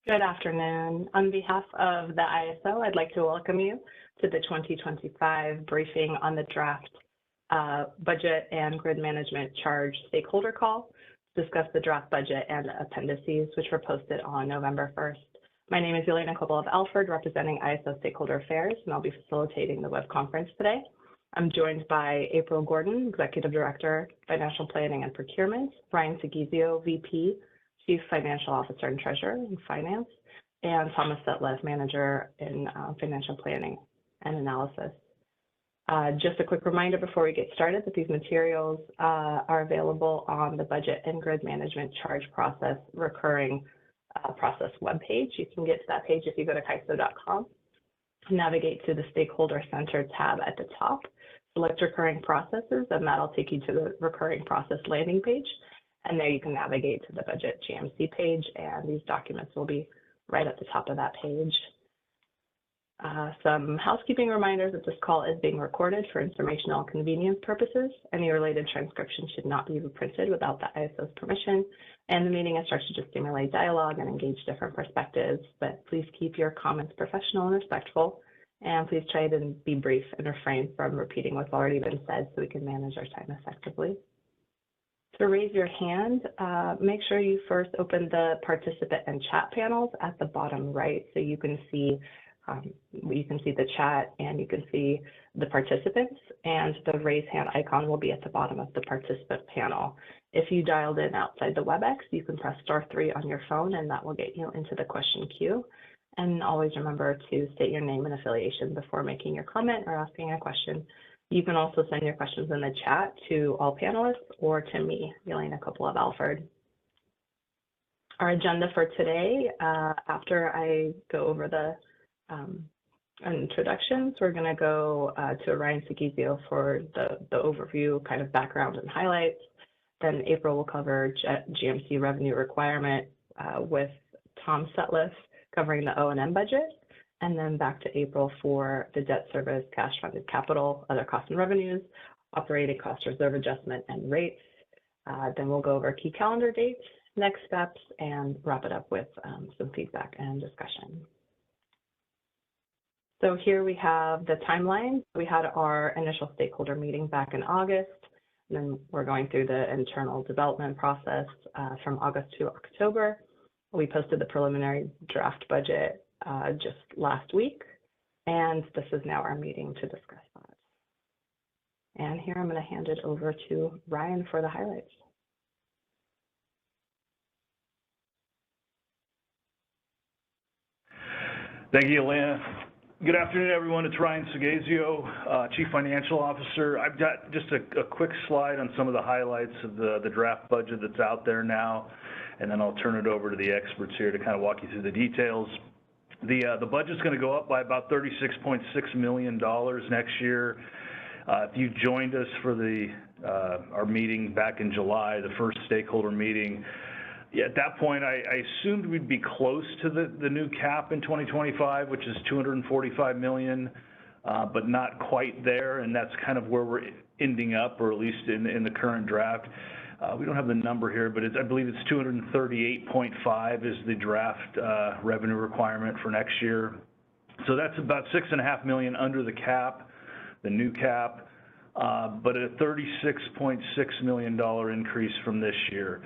Good afternoon. On behalf of the ISO, I'd like to welcome you to the 2025 briefing on the draft budget and grid management charge stakeholder call to discuss the draft budget and appendices, which were posted on November 1st. My name is Yelena Kopylov-Alford, representing ISO Stakeholder Affairs, and I'll be facilitating the web conference today. I'm joined by April Gordon, Executive Director, Financial Planning and Procurement, Ryan Segizio, VP, Chief Financial Officer and Treasurer in Finance, and Thomas Setlev, Manager in Financial Planning and Analysis. Just a quick reminder before we get started that these materials are available on the Budget and Grid Management Charge Process Recurring Process webpage. You can get to that page if you go to CAISO.com. Navigate to the Stakeholder Center tab at the top, select Recurring Processes, and that'll take you to the Recurring Process landing page. And there you can navigate to the budget GMC page, and these documents will be right at the top of that page. Some housekeeping reminders that this call is being recorded for informational convenience purposes. Any related transcription should not be reprinted without the ISO's permission, and the meeting is structured to stimulate dialogue and engage different perspectives, but please keep your comments professional and respectful, and please try to be brief and refrain from repeating what's already been said so we can manage our time effectively. To raise your hand, make sure you first open the participant and chat panels at the bottom right so you can see the chat and you can see the participants, and the raise hand icon will be at the bottom of the participant panel. If you dialed in outside the WebEx, you can press *3 on your phone and that will get you into the question queue. And always remember to state your name and affiliation before making your comment or asking a question. You can also send your questions in the chat to all panelists or to me, Yelena Kopylov-Alford. Our agenda for today, after I go over the introductions, we're going to go to Ryan Segizio for the overview, kind of background and highlights. Then April will cover GMC revenue requirement with Tom Setlev covering the O&M budget. And then back to April for the debt service, cash funded capital, other costs and revenues, operating cost reserve adjustment and rates. Then we'll go over key calendar dates, next steps, and wrap it up with some feedback and discussion. So here we have the timeline. We had our initial stakeholder meeting back in August, and then we're going through the internal development process from August to October. We posted the preliminary draft budget just last week, and this is now our meeting to discuss that. And here I'm going to hand it over to Ryan for the highlights. Thank you, Yelena. Good afternoon, everyone. It's Ryan Segizio, Chief Financial Officer. I've got just a quick slide on some of the highlights of the draft budget that's out there now, and then I'll turn it over to the experts here to kind of walk you through the details. The budget's going to go up by about $36.6 million next year. If you joined us for our meeting back in July, the first stakeholder meeting, at that point I assumed we'd be close to the new cap in 2025, which is $245 million, but not quite there, and that's kind of where we're ending up, or at least in the current draft. We don't have the number here, but I believe it's 238.5 is the draft revenue requirement for next year. So that's about $6.5 million under the cap, the new cap, but a $36.6 million increase from this year.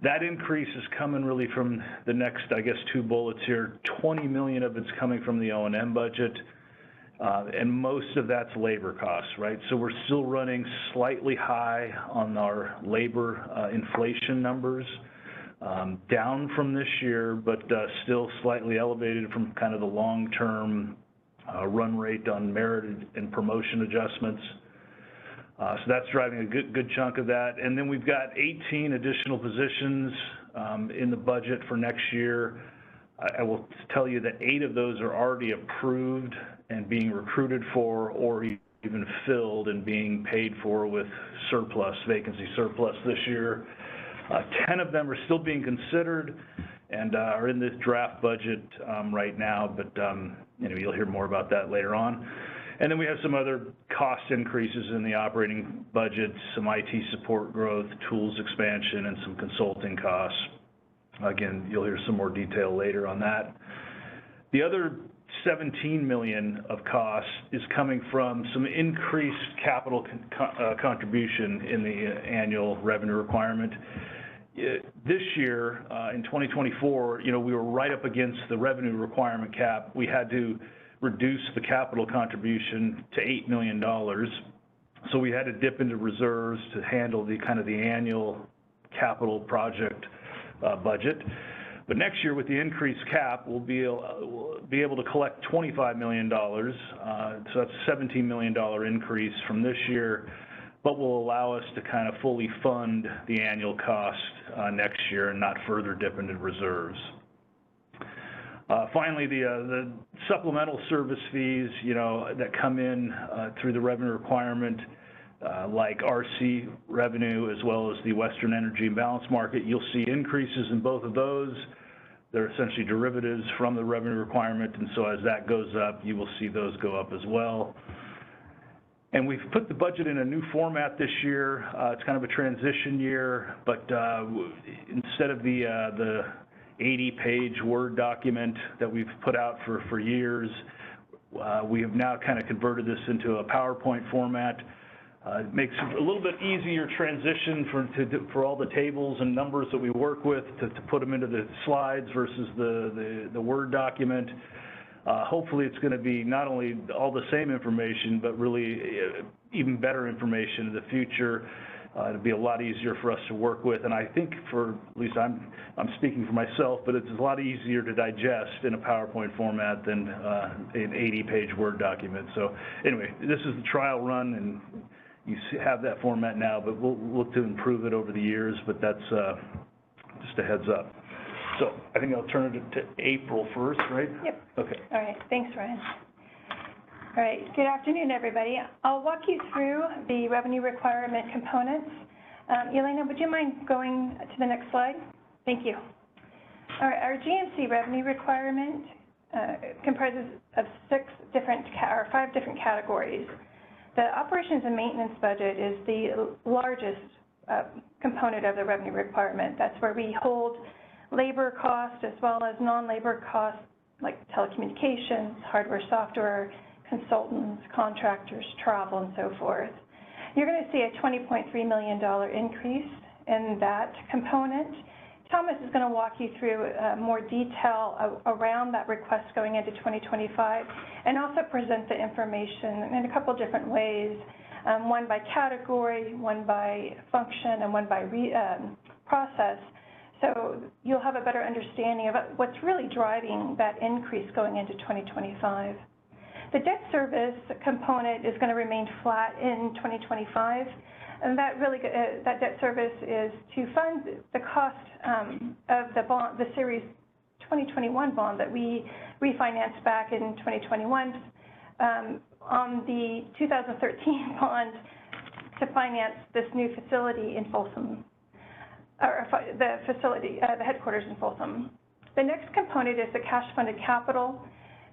That increase is coming really from the next, I guess, two bullets here. 20 million of it's coming from the O&M budget. And most of that's labor costs, right? So we're still running slightly high on our labor inflation numbers, down from this year, but still slightly elevated from kind of the long-term run rate on merit and promotion adjustments. So that's driving a good chunk of that. And then we've got 18 additional positions in the budget for next year. I will tell you that 8 of those are already approved and being recruited for, or even filled and being paid for with vacancy surplus this year. 10 of them are still being considered and are in this draft budget right now, but you'll hear more about that later on. And then we have some other cost increases in the operating budget, some IT support growth, tools expansion, and some consulting costs. Again, you'll hear some more detail later on that. The other $17 million of costs is coming from some increased capital contribution in the annual revenue requirement. This year, in 2024, we were right up against the revenue requirement cap. We had to reduce the capital contribution to $8 million. So we had to dip into reserves to handle the annual capital project budget. But next year, with the increased cap, we'll be able to collect $25 million. So that's a $17 million increase from this year, but will allow us to fully fund the annual cost next year and not further dip into reserves. Finally, the supplemental service fees, that come in through the revenue requirement, like RC revenue as well as the Western Energy Imbalance Market, you'll see increases in both of those. They're essentially derivatives from the revenue requirement, and so as that goes up, you will see those go up as well. And we've put the budget in a new format this year. It's kind of a transition year, but instead of the 80-page Word document that we've put out for years, we have now converted this into a PowerPoint format. It makes it a little bit easier transition for all the tables and numbers that we work with to put them into the slides versus the Word document. Hopefully it's going to be not only all the same information, but really even better information in the future. It'll be a lot easier for us to work with, and I think at least I'm speaking for myself, but it's a lot easier to digest in a PowerPoint format than an 80-page Word document. So anyway, this is the trial run, and you have that format now, but we'll look to improve it over the years, but that's just a heads up. So I think I'll turn it to April first, right? Yep. Okay. All right. Thanks, Ryan. All right. Good afternoon, everybody. I'll walk you through the revenue requirement components. Elena, would you mind going to the next slide? Thank you. All right. Our GMC revenue requirement comprises of 5 different categories. The operations and maintenance budget is the largest component of the revenue requirement. That's where we hold labor costs as well as non-labor costs like telecommunications, hardware, software, consultants, contractors, travel, and so forth. You're going to see a $20.3 million increase in that component. Thomas is going to walk you through more detail around that request going into 2025 and also present the information in a couple of different ways, one by category, one by function, and one by process. So you'll have a better understanding of what's really driving that increase going into 2025. The debt service component is going to remain flat in 2025, and that debt service is to fund the cost of the Series 2021 bond that we refinanced back in 2021 on the 2013 bond to finance this new facility in Folsom, or the headquarters in Folsom. The next component is the cash-funded capital.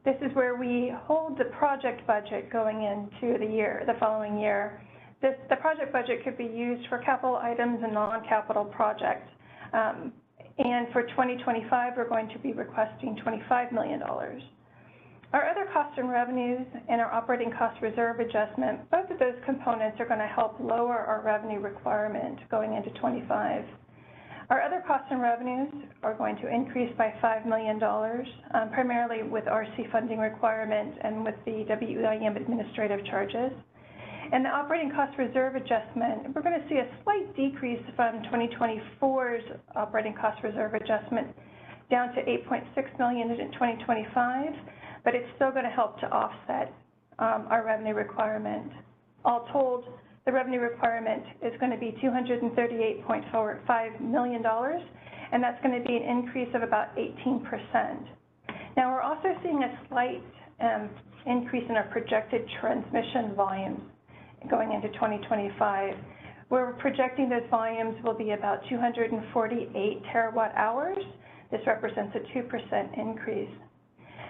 This is where we hold the project budget going into the following year. The project budget could be used for capital items and non-capital projects. And for 2025, we're going to be requesting $25 million. Our other costs and revenues and our operating cost reserve adjustment, both of those components are going to help lower our revenue requirement going into 25. Our other costs and revenues are going to increase by $5 million, primarily with RC funding requirements and with the WEIM administrative charges. And the operating cost reserve adjustment, we're going to see a slight decrease from 2024's operating cost reserve adjustment down to $8.6 million in 2025, but it's still going to help to offset our revenue requirement. All told, the revenue requirement is going to be $238.45 million, and that's going to be an increase of about 18%. Now, we're also seeing a slight increase in our projected transmission volumes going into 2025. We're projecting those volumes will be about 248 terawatt hours. This represents a 2% increase.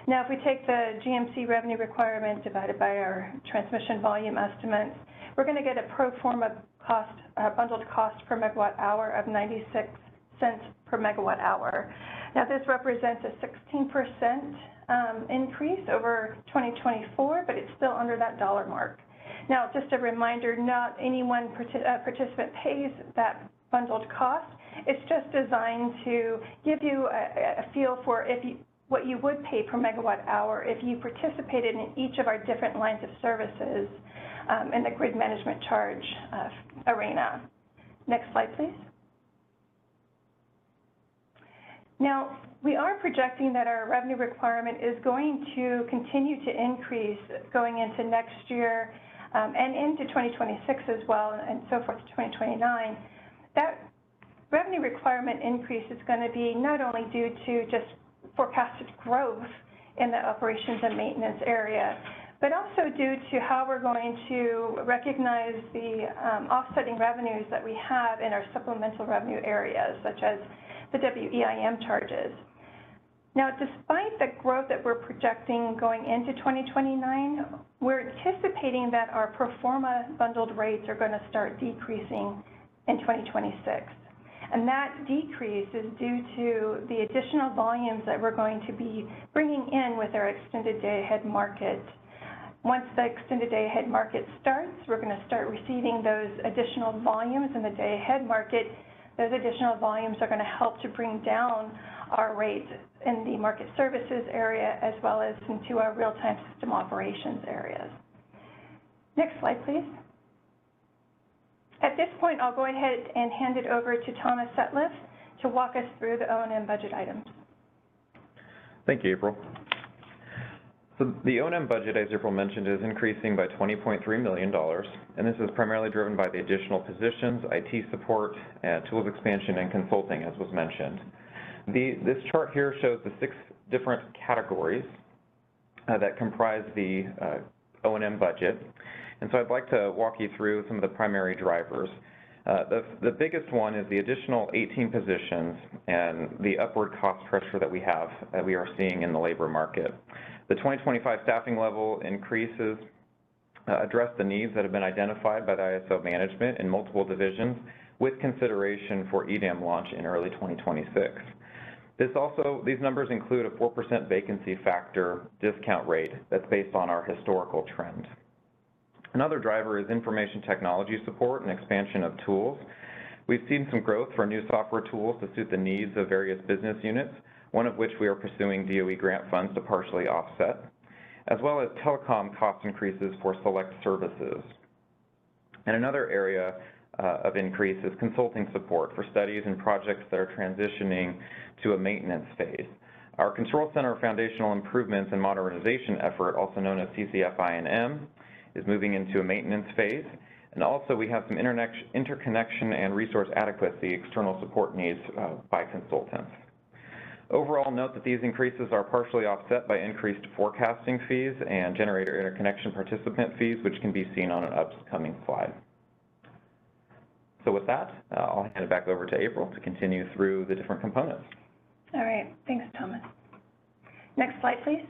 Now, if we take the GMC revenue requirement divided by our transmission volume estimates, we're going to get a pro forma cost, bundled cost per megawatt hour of 96 cents per megawatt hour. Now, this represents a 16% increase over 2024, but it's still under that dollar mark. Now, just a reminder, not any one participant pays that bundled cost. It's just designed to give you a feel for what you would pay per megawatt hour if you participated in each of our different lines of services in the grid management charge arena. Next slide, please. Now, we are projecting that our revenue requirement is going to continue to increase going into next year and into 2026 as well, and so forth to 2029. That revenue requirement increase is going to be not only due to just forecasted growth in the operations and maintenance area, but also due to how we're going to recognize the offsetting revenues that we have in our supplemental revenue areas, such as the WEIM charges. Now, despite the growth that we're projecting going into 2029, we're anticipating that our pro forma bundled rates are going to start decreasing in 2026. And that decrease is due to the additional volumes that we're going to be bringing in with our extended day-ahead market. Once the extended day-ahead market starts, we're going to start receiving those additional volumes in the day-ahead market. Those additional volumes are going to help to bring down our rates in the market services area as well as into our real-time system operations areas. Next slide, please. At this point, I'll go ahead and hand it over to Thomas Sutliff to walk us through the O&M budget items. Thank you, April. So the O&M budget, as April mentioned, is increasing by $20.3 million, and this is primarily driven by the additional positions, IT support, tools expansion, and consulting, as was mentioned. This chart here shows the 6 different categories that comprise the O&M budget. And so I'd like to walk you through some of the primary drivers. The biggest one is the additional 18 positions and the upward cost pressure that we are seeing in the labor market. The 2025 staffing level increases address the needs that have been identified by the ISO management in multiple divisions with consideration for EDAM launch in early 2026. These numbers include a 4% vacancy factor discount rate that's based on our historical trend. Another driver is information technology support and expansion of tools. We've seen some growth for new software tools to suit the needs of various business units, one of which we are pursuing DOE grant funds to partially offset, as well as telecom cost increases for select services. And another area of increase is consulting support for studies and projects that are transitioning to a maintenance phase. Our Control Center Foundational Improvements and Modernization effort, also known as CCF-I&M, is moving into a maintenance phase. And also we have some interconnection and resource adequacy external support needs by consultants. Overall, note that these increases are partially offset by increased forecasting fees and generator interconnection participant fees, which can be seen on an upcoming slide. So with that, I'll hand it back over to April to continue through the different components. All right, thanks, Thomas. Next slide, please.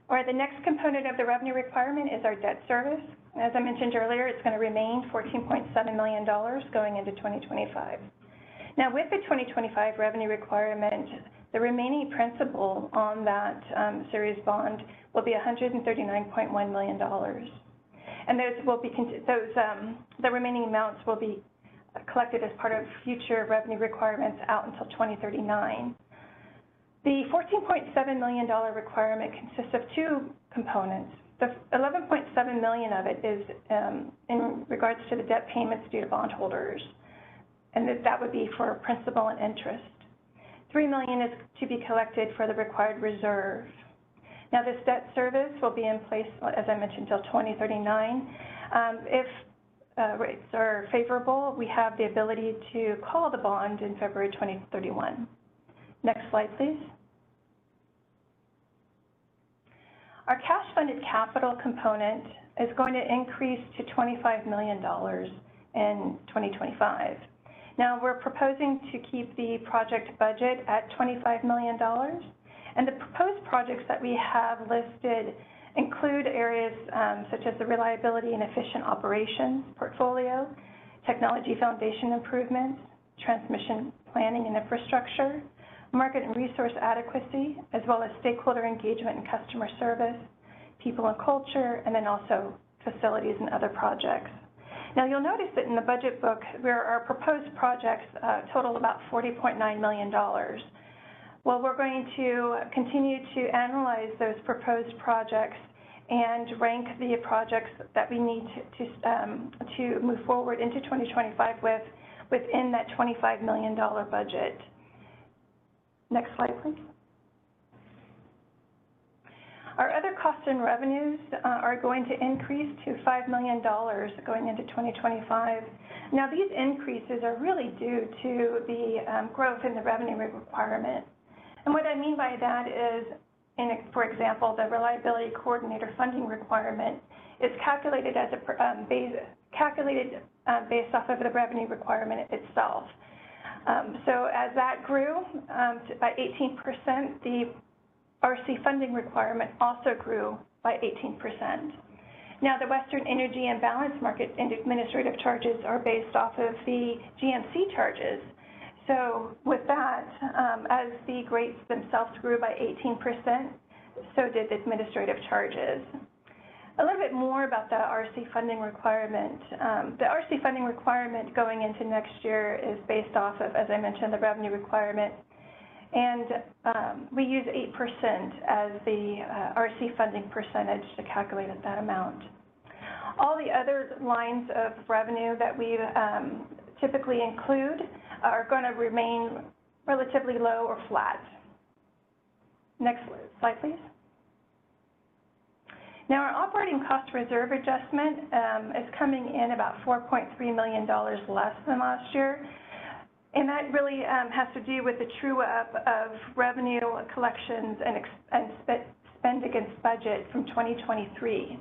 All right, the next component of the revenue requirement is our debt service. As I mentioned earlier, it's going to remain $14.7 million going into 2025. Now, with the 2025 revenue requirement, the remaining principal on that series bond will be $139.1 million. And the remaining amounts will be collected as part of future revenue requirements out until 2039. The $14.7 million requirement consists of 2 components. The $11.7 million of it is in regards to the debt payments due to bondholders, and that would be for principal and interest. $3 million is to be collected for the required reserve. Now, this debt service will be in place, as I mentioned, until 2039. If rates are favorable, we have the ability to call the bond in February 2031. Next slide, please. Our cash-funded capital component is going to increase to $25 million in 2025. Now, we're proposing to keep the project budget at $25 million. And the proposed projects that we have listed include areas such as the reliability and efficient operations portfolio, technology foundation improvements, transmission planning and infrastructure, market and resource adequacy, as well as stakeholder engagement and customer service, people and culture, and then also facilities and other projects. Now, you'll notice that in the budget book, where our proposed projects total about $40.9 million. Well, we're going to continue to analyze those proposed projects and rank the projects that we need to move forward into 2025 within that $25 million budget. Next slide, please. Our other costs and revenues are going to increase to $5 million going into 2025. Now, these increases are really due to the growth in the revenue requirement. And what I mean by that is, for example, the reliability coordinator funding requirement is calculated as based off of the revenue requirement itself. So as that grew by 18%, the RC funding requirement also grew by 18%. Now, the Western Energy and Balance Market administrative charges are based off of the GMC charges. So with that, as the rates themselves grew by 18%, so did the administrative charges. A little bit more about the RC funding requirement. The RC funding requirement going into next year is based off of, as I mentioned, the revenue requirement. And we use 8% as the RC funding percentage to calculate that amount. All the other lines of revenue that we typically include are going to remain relatively low or flat. Next slide, please. Now, our operating cost reserve adjustment is coming in about $4.3 million less than last year. And that really has to do with the true-up of revenue collections and spend against budget from 2023.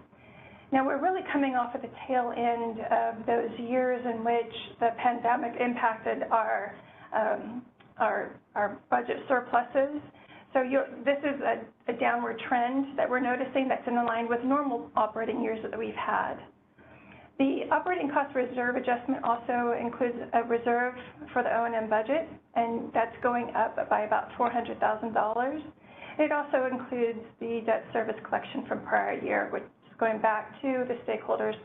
Now, we're really coming off of the tail end of those years in which the pandemic impacted our budget surpluses. So this is a downward trend that we're noticing that's in line with normal operating years that we've had. The operating cost reserve adjustment also includes a reserve for the O&M budget, and that's going up by about $400,000. It also includes the debt service collection from prior year, which is going back to the stakeholders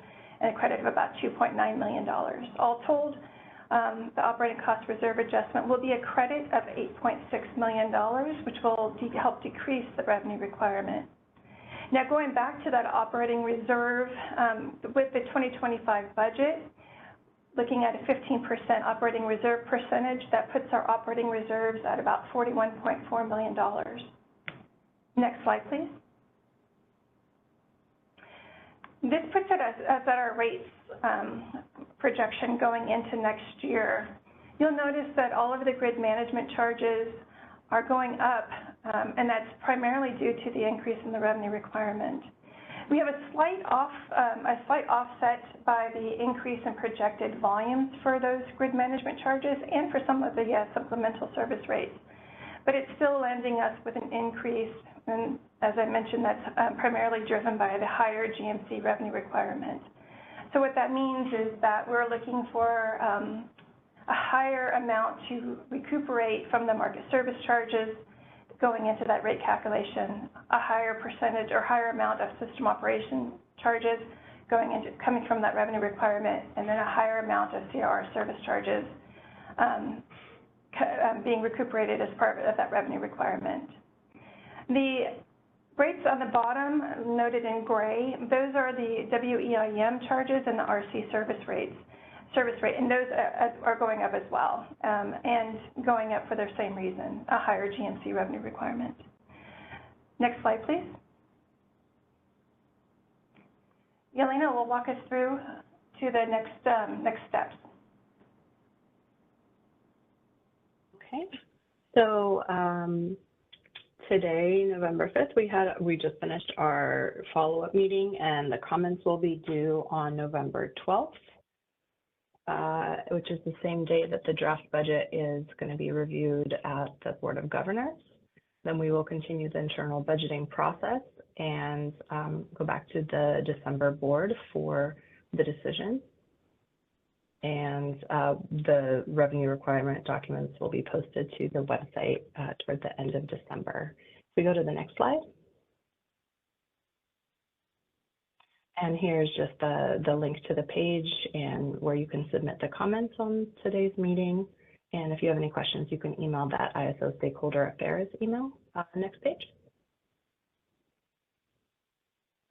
and a credit of about $2.9 million. All told, the operating cost reserve adjustment will be a credit of $8.6 million, which will help decrease the revenue requirement. Now, going back to that operating reserve, with the 2025 budget, looking at a 15% operating reserve percentage, that puts our operating reserves at about $41.4 million. Next slide, please. This puts it as at our rates projection going into next year. You'll notice that all of the grid management charges are going up, and that's primarily due to the increase in the revenue requirement. We have a slight offset by the increase in projected volumes for those grid management charges and for some of the supplemental service rates. But it's still landing us with an increase, and as I mentioned, that's primarily driven by the higher GMC revenue requirement. So what that means is that we're looking for a higher amount to recuperate from the market service charges going into that rate calculation, a higher percentage or higher amount of system operation charges coming from that revenue requirement, and then a higher amount of CRR service charges being recuperated as part of that revenue requirement. The rates on the bottom, noted in gray, those are the WEIM charges and the RC service rate, and those are going up as well, and going up for their same reason, a higher GMC revenue requirement. Next slide, please. Yelena will walk us through to the next steps. Okay, so today, November 5th, we just finished our follow-up meeting, and the comments will be due on November 12th. Which is the same day that the draft budget is going to be reviewed at the Board of Governors. Then we will continue the internal budgeting process and go back to the December board for the decision. and the revenue requirement documents will be posted to the website toward the end of December. If we go to the next slide. And here's just the link to the page and where you can submit the comments on today's meeting. And if you have any questions, you can email that ISO Stakeholder Affairs email. Next page.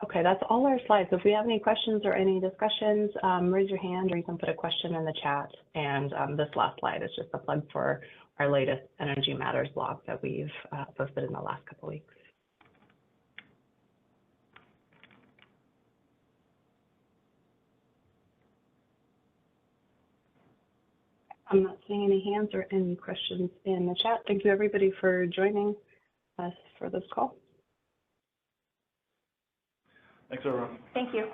Okay, that's all our slides. So if we have any questions or any discussions, raise your hand, or you can put a question in the chat. And this last slide is just a plug for our latest Energy Matters blog that we've posted in the last couple weeks. I'm not seeing any hands or any questions in the chat. Thank you, everybody, for joining us for this call. Thanks, everyone. Thank you.